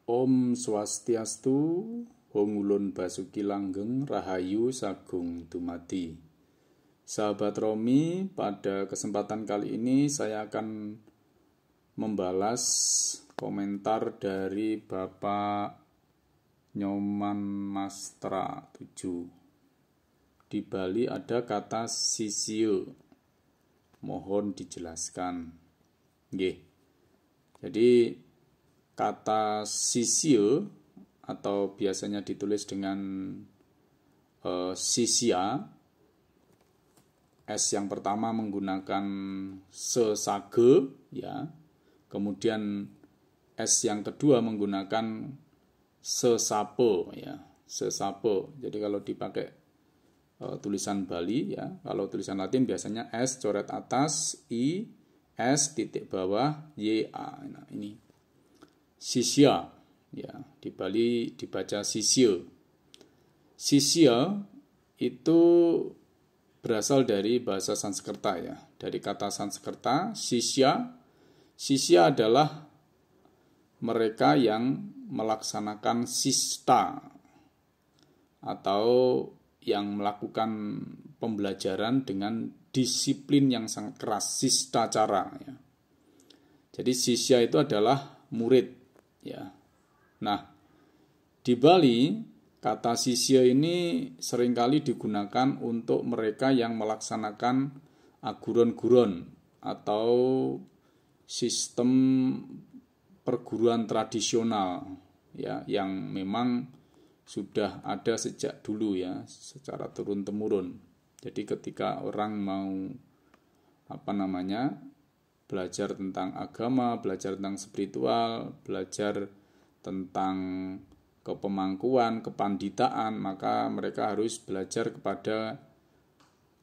Om Swastiastu, Hongulun Basuki Langgeng, Rahayu Sagung Dumadi. Sahabat Romi, pada kesempatan kali ini saya akan membalas komentar dari Bapak Nyoman Mastra 7. Di Bali ada kata sisio. Mohon dijelaskan. Nggih. Jadi kata sisio atau biasanya ditulis dengan sisia, S yang pertama menggunakan sesage, ya. Kemudian S yang kedua menggunakan sesapo, ya, sesapo. Jadi kalau dipakai tulisan Bali, ya, kalau tulisan Latin biasanya S coret atas, I, S titik bawah, Y, A. Nah, ini sisia, ya, di Bali dibaca sisio. Sisia itu berasal dari bahasa Sanskerta, ya, dari kata Sanskerta sisya. Sisya adalah mereka yang melaksanakan sista atau yang melakukan pembelajaran dengan disiplin yang sangat keras, sista cara, ya. Jadi sisya itu adalah murid, ya. Nah, di Bali kata sisya ini seringkali digunakan untuk mereka yang melaksanakan aguron-guron atau sistem perguruan tradisional, ya, yang memang sudah ada sejak dulu, ya, secara turun-temurun. Jadi ketika orang mau belajar tentang agama, belajar tentang spiritual, belajar tentang kepemangkuan, kepanditaan, maka mereka harus belajar kepada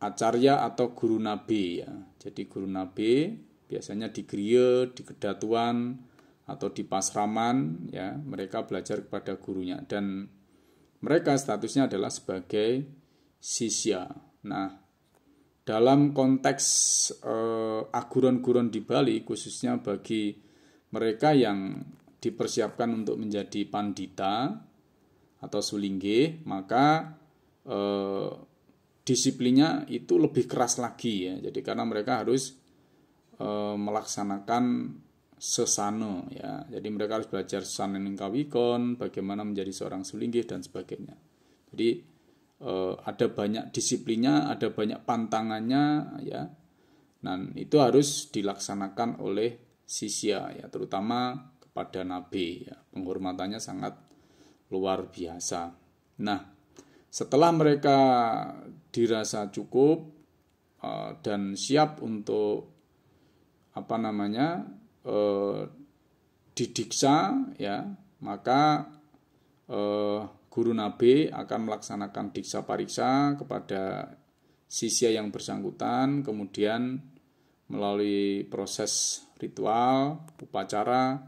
acarya atau guru nabe, ya. Jadi guru nabe biasanya di griya, di kedatuan atau di pasraman, ya, mereka belajar kepada gurunya dan mereka statusnya adalah sebagai sisya. Nah, dalam konteks aguron-guron di Bali, khususnya bagi mereka yang dipersiapkan untuk menjadi pandita atau sulingge, maka disiplinnya itu lebih keras lagi, ya. Jadi karena mereka harus melaksanakan sesano, ya. Jadi mereka harus belajar sanen kawikon, bagaimana menjadi seorang sulingge dan sebagainya. Jadi ada banyak disiplinnya, ada banyak pantangannya, ya. Dan itu harus dilaksanakan oleh sisya, ya, terutama kepada nabi, ya. Penghormatannya sangat luar biasa. Nah, setelah mereka dirasa cukup dan siap untuk didiksa, ya, maka guru nabe akan melaksanakan diksa pariksa kepada sisya yang bersangkutan, kemudian melalui proses ritual, upacara,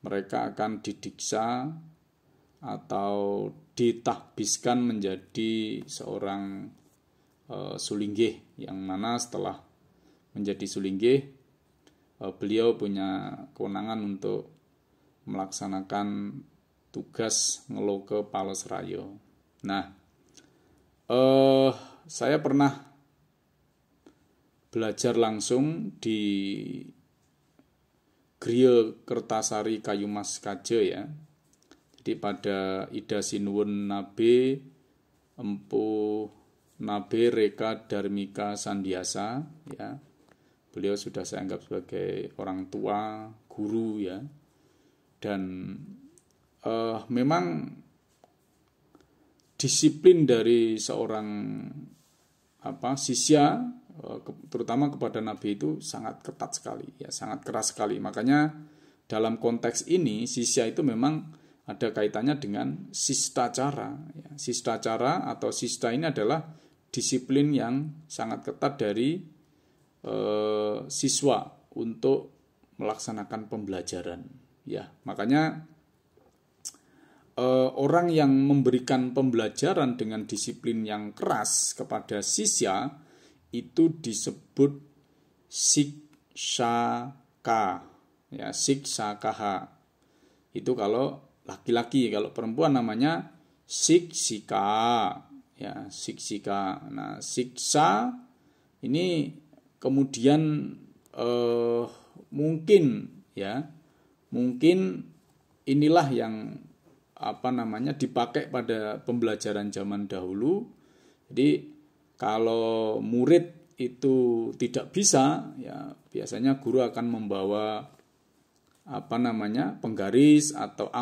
mereka akan didiksa atau ditahbiskan menjadi seorang sulingge, yang mana setelah menjadi sulingge beliau punya kewenangan untuk melaksanakan tugas ngeloke Palesrayo. Nah, saya pernah belajar langsung di Griya Kertasari Kayumas Kaje, ya. Jadi pada Ida Sinuwun Nabe Empu Nabe Reka Dharmika Sandiasa, ya. Beliau sudah saya anggap sebagai orang tua, guru, ya. Dan memang disiplin dari seorang sisya, terutama kepada nabi itu sangat ketat sekali, ya, sangat keras sekali. Makanya dalam konteks ini sisya itu memang ada kaitannya dengan sistacara, ya. Sistacara atau sista ini adalah disiplin yang sangat ketat dari siswa untuk melaksanakan pembelajaran, ya. Makanya orang yang memberikan pembelajaran dengan disiplin yang keras kepada sisya itu disebut siksaka, ya, siksakaha. Itu kalau laki-laki, kalau perempuan namanya siksika ya, siksika. Nah, siksa ini kemudian mungkin inilah yang dipakai pada pembelajaran zaman dahulu. Jadi kalau murid itu tidak bisa, ya biasanya guru akan membawa penggaris atau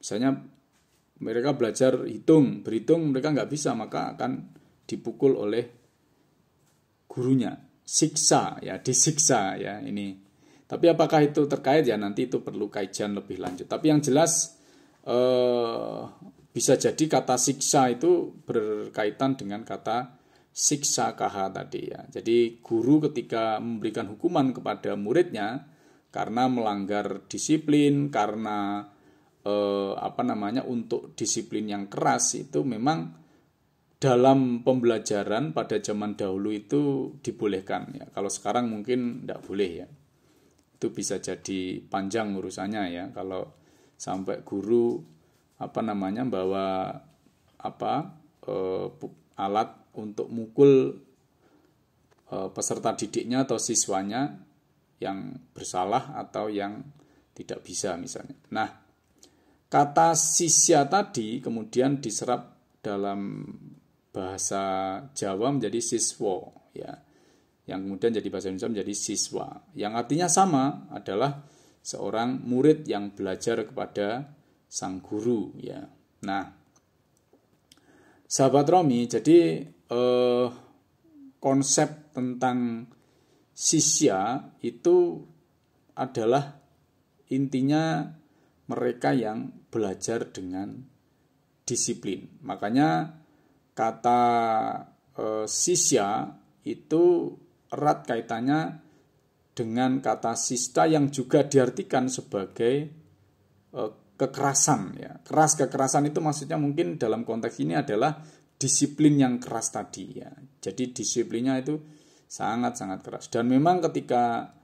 misalnya mereka belajar berhitung mereka nggak bisa, maka akan dipukul oleh gurunya, disiksa ya ini. Tapi apakah itu terkait, ya nanti itu perlu kajian lebih lanjut. Tapi yang jelas bisa jadi kata siksa itu berkaitan dengan kata siksa kaha tadi ya. Jadi guru ketika memberikan hukuman kepada muridnya karena melanggar disiplin, karena untuk disiplin yang keras, itu memang dalam pembelajaran pada zaman dahulu itu dibolehkan ya. Kalau sekarang mungkin tidak boleh ya. Itu bisa jadi panjang urusannya ya kalau sampai guru bawa alat untuk mukul peserta didiknya atau siswanya yang bersalah atau yang tidak bisa misalnya. Nah, kata sisya tadi kemudian diserap dalam bahasa Jawa menjadi siswa ya. Yang kemudian jadi bahasa Indonesia menjadi siswa. Yang artinya sama, adalah seorang murid yang belajar kepada sang guru ya. Nah, sahabat Romi, jadi konsep tentang sisya itu adalah intinya mereka yang belajar dengan disiplin. Makanya kata sisya itu erat kaitannya dengan kata sista yang juga diartikan sebagai kekerasan ya. Kekerasan itu maksudnya mungkin dalam konteks ini adalah disiplin yang keras tadi ya. Jadi disiplinnya itu sangat-sangat keras. Dan memang ketika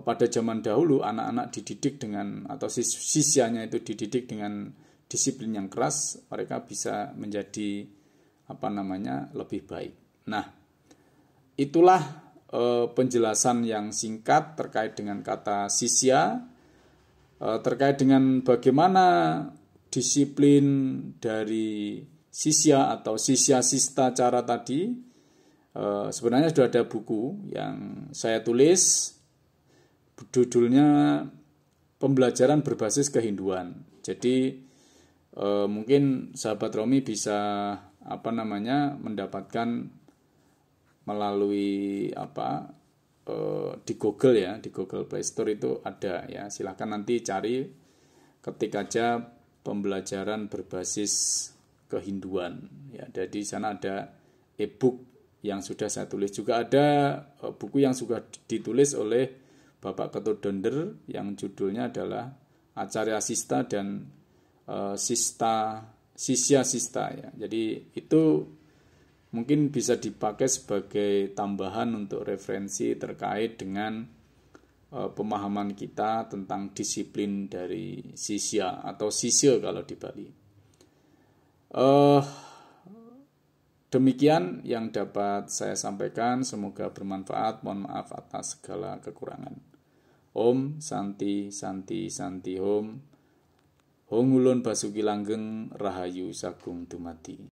pada zaman dahulu anak-anak dididik dengan, atau sisyanya itu dididik dengan disiplin yang keras, mereka bisa menjadi lebih baik. Nah, itulah penjelasan yang singkat terkait dengan kata sisya, terkait dengan bagaimana disiplin dari sisya atau sisya sista cara tadi. Sebenarnya sudah ada buku yang saya tulis, judulnya Pembelajaran Berbasis Kehinduan. Jadi mungkin sahabat Romi bisa mendapatkan melalui di Google ya, di Google Play Store itu ada ya. Silahkan nanti cari, ketik aja pembelajaran berbasis kehinduan ya. Jadi di sana ada e-book yang sudah saya tulis, juga ada buku yang sudah ditulis oleh Bapak Ketut Donder yang judulnya adalah Acarya Sista dan Sisya Sista ya. Jadi itu mungkin bisa dipakai sebagai tambahan untuk referensi terkait dengan pemahaman kita tentang disiplin dari sisya atau sisya kalau di Bali. Demikian yang dapat saya sampaikan, semoga bermanfaat. Mohon maaf atas segala kekurangan. Om Santi Santi Santi Om. Hong Ulun Basuki Langgeng Rahayu Sagung Dumadi.